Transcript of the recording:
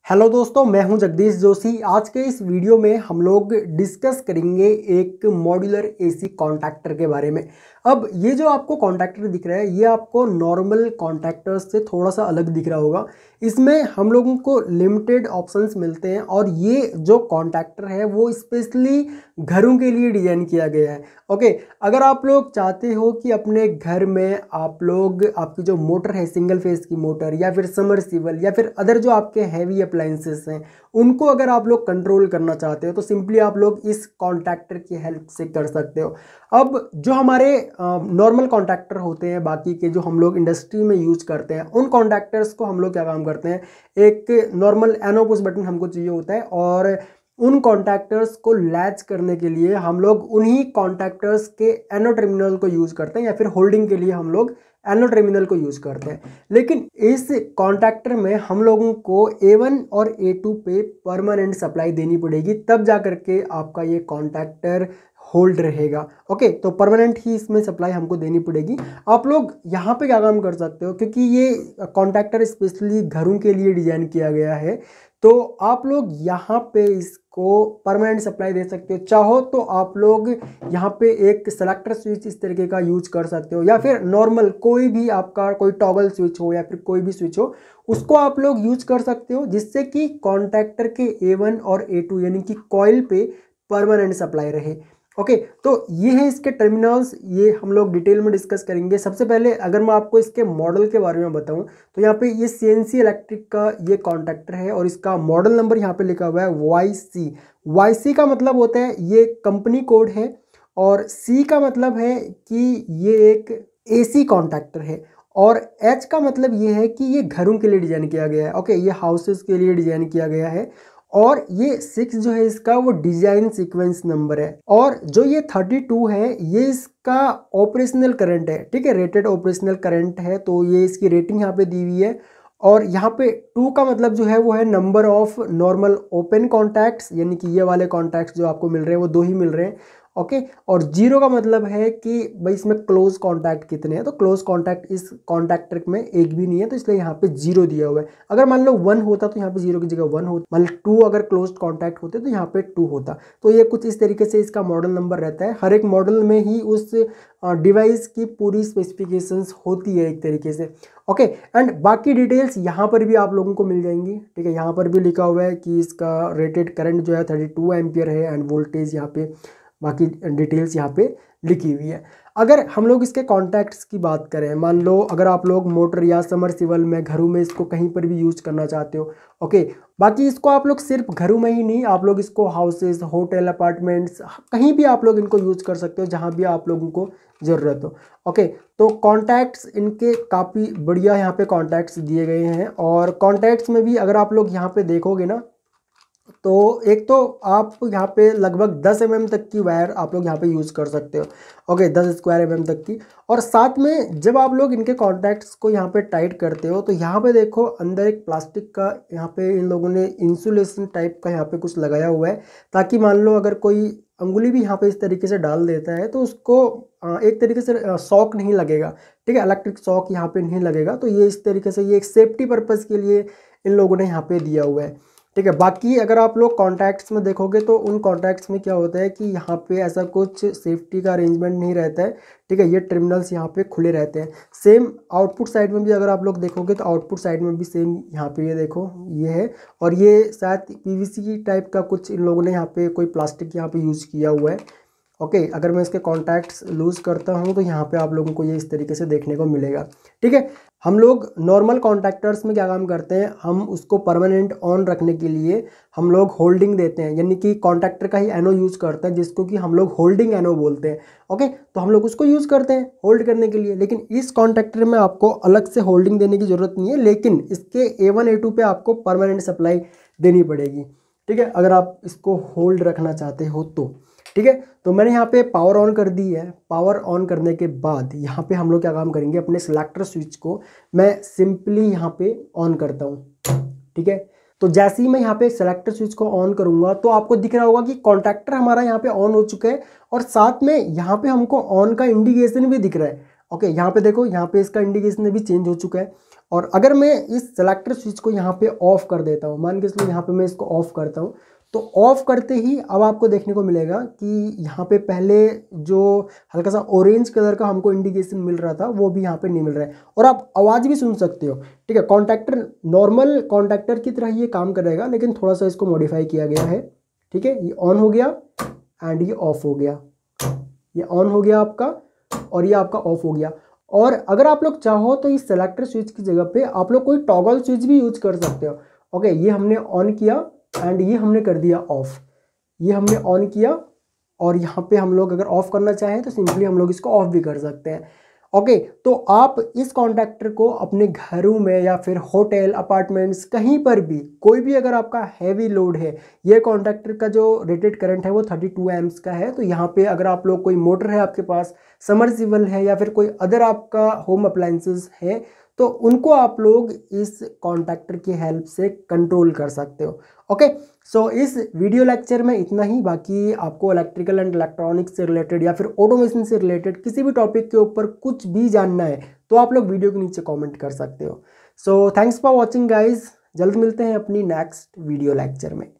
Hello दोस्तों, मैं हूं जगदीश जोशी। आज के इस वीडियो में हम लोग डिस्कस करेंगे एक मॉड्यूलर एसी कॉन्टैक्टर के बारे में। अब ये जो आपको कॉन्टैक्टर दिख रहा है ये आपको नॉर्मल कॉन्टैक्टर्स से थोड़ा सा अलग दिख रहा होगा। इसमें हम लोगों को लिमिटेड ऑप्शंस मिलते हैं और ये जो कॉन्टैक्टर है वो स्पेशली घरों के लिए डिज़ाइन किया गया है। ओके, अगर आप लोग चाहते हो कि अपने घर में आप लोग आपकी जो मोटर है सिंगल फेज की मोटर या फिर समरसीबल या फिर अदर जो आपके हैवी अप्लायंसेस हैं उनको अगर आप लोग कंट्रोल करना चाहते हो तो सिंपली आप लोग इस कॉन्टैक्टर की हेल्प से कर सकते हो। अब जो हमारे नॉर्मल कॉन्टैक्टर होते हैं बाकी के जो हम लोग इंडस्ट्री में यूज करते हैं उन कॉन्टैक्टर्स को हम लोग क्या काम करते हैं, एक नॉर्मल एनो पुश बटन हमको चाहिए होता है और उन कॉन्टैक्टर्स को लैच करने के लिए हम लोग उन्हीं कॉन्टैक्टर्स के एनो टर्मिनल को यूज करते हैं या फिर होल्डिंग के लिए हम लोग एनो टर्मिनल को यूज करते हैं। लेकिन इस कॉन्टैक्टर में हम लोगों को A1 और A2 पे परमानेंट सप्लाई देनी पड़ेगी, तब जा करके आपका ये कॉन्टैक्टर होल्ड रहेगा। ओके, तो परमानेंट ही इसमें सप्लाई हमको देनी पड़ेगी। आप लोग यहाँ पे क्या काम कर सकते हो, क्योंकि ये कॉन्टैक्टर स्पेशली घरों के लिए डिजाइन किया गया है तो आप लोग यहाँ पे इसको परमानेंट सप्लाई दे सकते हो। चाहो तो आप लोग यहाँ पे एक सेलेक्टर स्विच इस तरीके का यूज कर सकते हो या फिर नॉर्मल कोई भी आपका कोई टॉगल स्विच हो या फिर कोई भी स्विच हो उसको आप लोग यूज कर सकते हो, जिससे कि कॉन्टैक्टर के A1 और A2 यानी कि कॉइल पे परमानेंट सप्लाई रहे। ओके, तो ये है इसके टर्मिनल्स, ये हम लोग डिटेल में डिस्कस करेंगे। सबसे पहले अगर मैं आपको इसके मॉडल के बारे में बताऊं तो यहाँ पे ये CNC इलेक्ट्रिक का ये कॉन्टैक्टर है और इसका मॉडल नंबर यहाँ पे लिखा हुआ है YC का मतलब होता है ये कंपनी कोड है और C का मतलब है कि ये एक AC कॉन्टैक्टर है और H का मतलब ये है कि ये घरों के लिए डिजाइन किया गया है। ओके, ये हाउसेस के लिए डिजाइन किया गया है और ये 6 जो है इसका वो डिजाइन सीक्वेंस नंबर है और जो ये 32 है ये इसका ऑपरेशनल करंट है। ठीक है, रेटेड ऑपरेशनल करंट है, तो ये इसकी रेटिंग यहाँ पे दी हुई है। और यहाँ पे 2 का मतलब जो है वो है number of normal open contacts, यानी कि ये वाले कॉन्टैक्ट्स जो आपको मिल रहे हैं वो 2 ही मिल रहे हैं। ओके, और 0 का मतलब है कि भाई इसमें क्लोज कॉन्टैक्ट कितने हैं, तो क्लोज कॉन्टैक्ट इस कॉन्टैक्टर में एक भी नहीं है तो इसलिए यहाँ पे 0 दिया हुआ है। अगर मान लो 1 होता तो यहाँ पे 0 की जगह 1 होता, मान लो 2 अगर क्लोज कॉन्टैक्ट होते तो यहाँ पे 2 होता। तो ये कुछ इस तरीके से इसका मॉडल नंबर रहता है। हर एक मॉडल में ही उस डिवाइस की पूरी स्पेसिफिकेशंस होती है एक तरीके से। ओके, एंड बाकी डिटेल्स यहाँ पर भी आप लोगों को मिल जाएंगी। ठीक है, यहाँ पर भी लिखा हुआ है कि इसका रेटेड करंट जो है 32 एम्पियर है एंड वोल्टेज यहाँ पे बाकी डिटेल्स यहाँ पे लिखी हुई है। अगर हम लोग इसके कॉन्टैक्ट्स की बात करें, मान लो अगर आप लोग मोटर या समरसीबल में घरों में इसको कहीं पर भी यूज करना चाहते हो। ओके, बाकी इसको आप लोग सिर्फ घरों में ही नहीं, आप लोग इसको हाउसेस, होटल, अपार्टमेंट्स कहीं भी आप लोग इनको यूज कर सकते हो जहाँ भी आप लोगों को ज़रूरत हो। ओके, तो कॉन्टैक्ट्स इनके काफ़ी बढ़िया यहाँ पे कॉन्टैक्ट्स दिए गए हैं और कॉन्टैक्ट्स में भी अगर आप लोग यहाँ पे देखोगे ना तो एक तो आप यहाँ पे लगभग 10 mm तक की वायर आप लोग यहाँ पे यूज़ कर सकते हो। ओके, 10 स्क्वायर mm तक की। और साथ में जब आप लोग इनके कॉन्टैक्ट्स को यहाँ पे टाइट करते हो तो यहाँ पे देखो अंदर एक प्लास्टिक का यहाँ पे इन लोगों ने इंसुलेशन टाइप का यहाँ पे कुछ लगाया हुआ है, ताकि मान लो अगर कोई अंगुली भी यहाँ पे इस तरीके से डाल देता है तो उसको एक तरीके से शॉक नहीं लगेगा। ठीक है, इलेक्ट्रिक शॉक यहाँ पे नहीं लगेगा। तो ये इस तरीके से ये एक सेफ्टी पर्पज़ के लिए इन लोगों ने यहाँ पे दिया हुआ है। ठीक है, बाकी अगर आप लोग कॉन्टैक्ट्स में देखोगे तो उन कॉन्टैक्ट्स में क्या होता है कि यहाँ पे ऐसा कुछ सेफ्टी का अरेंजमेंट नहीं रहता है। ठीक है, ये टर्मिनल्स यहाँ पे खुले रहते हैं। सेम आउटपुट साइड में भी अगर आप लोग देखोगे तो आउटपुट साइड में भी सेम यहाँ पे ये देखो ये है और ये शायद PVC टाइप का कुछ इन लोगों ने यहाँ पे कोई प्लास्टिक यहाँ पे यूज़ किया हुआ है। ओके, अगर मैं इसके कॉन्टैक्ट्स लूज़ करता हूँ तो यहाँ पे आप लोगों को ये इस तरीके से देखने को मिलेगा। ठीक है, हम लोग नॉर्मल कॉन्टैक्टर्स में क्या काम करते हैं, हम उसको परमानेंट ऑन रखने के लिए हम लोग होल्डिंग देते हैं, यानी कि कॉन्टैक्टर का ही एनो यूज़ करते हैं जिसको कि हम लोग होल्डिंग एनो बोलते हैं। ओके, तो हम लोग उसको यूज़ करते हैं होल्ड करने के लिए, लेकिन इस कॉन्टैक्टर में आपको अलग से होल्डिंग देने की ज़रूरत नहीं है, लेकिन इसके A1 A2 पे आपको परमानेंट सप्लाई देनी पड़ेगी। ठीक है, अगर आप इसको होल्ड रखना चाहते हो तो। ठीक है, तो मैंने यहाँ पे पावर ऑन कर दी है। पावर ऑन करने के बाद यहाँ पे हम लोग क्या काम करेंगे, अपने सिलेक्टर स्विच को मैं सिंपली यहाँ पे ऑन करता हूँ। ठीक है, तो जैसे ही मैं यहाँ पे सेलेक्टर स्विच को ऑन करूँगा तो आपको दिख रहा होगा कि कॉन्टैक्टर हमारा यहाँ पे ऑन हो चुका है और साथ में यहाँ पे हमको ऑन का इंडिकेशन भी दिख रहा है। ओके, यहाँ पे देखो, यहाँ पे इसका इंडिकेशन भी चेंज हो चुका है। और अगर मैं इस सेलेक्टर स्विच को यहाँ पे ऑफ कर देता हूँ, मान के चलो यहाँ पे मैं इसको ऑफ करता हूँ, तो ऑफ करते ही अब आपको देखने को मिलेगा कि यहाँ पे पहले जो हल्का सा ऑरेंज कलर का हमको इंडिकेशन मिल रहा था वो भी यहाँ पे नहीं मिल रहा है, और आप आवाज़ भी सुन सकते हो। ठीक है, कॉन्टैक्टर नॉर्मल कॉन्टैक्टर की तरह ये काम करेगा, लेकिन थोड़ा सा इसको मॉडिफाई किया गया है। ठीक है, ये ऑन हो गया एंड ये ऑफ हो गया, ये ऑन हो गया आपका और ये आपका ऑफ हो गया। और अगर आप लोग चाहो तो इस सेलेक्टर स्विच की जगह पे आप लोग कोई टॉगल स्विच भी यूज कर सकते हो। ओके, ये हमने ऑन किया एंड ये हमने कर दिया ऑफ, ये हमने ऑन किया, और यहाँ पे हम लोग अगर ऑफ करना चाहें तो सिंपली हम लोग इसको ऑफ भी कर सकते हैं। ओके, तो आप इस कॉन्टैक्टर को अपने घरों में या फिर होटल अपार्टमेंट्स कहीं पर भी, कोई भी अगर आपका हैवी लोड है, ये कॉन्टैक्टर का जो रेटेड करंट है वो 32 एम्प्स का है। तो यहाँ पे अगर आप लोग कोई मोटर है आपके पास, समर्सिबल है या फिर कोई अदर आपका होम अप्लायंसेस है, तो उनको आप लोग इस कॉन्टैक्टर की हेल्प से कंट्रोल कर सकते हो। ओके, सो इस वीडियो लेक्चर में इतना ही। बाकी आपको इलेक्ट्रिकल एंड इलेक्ट्रॉनिक्स से रिलेटेड या फिर ऑटोमेशन से रिलेटेड किसी भी टॉपिक के ऊपर कुछ भी जानना है तो आप लोग वीडियो के नीचे कमेंट कर सकते हो। So thanks for watching guys, जल्द मिलते हैं अपनी नेक्स्ट वीडियो लेक्चर में।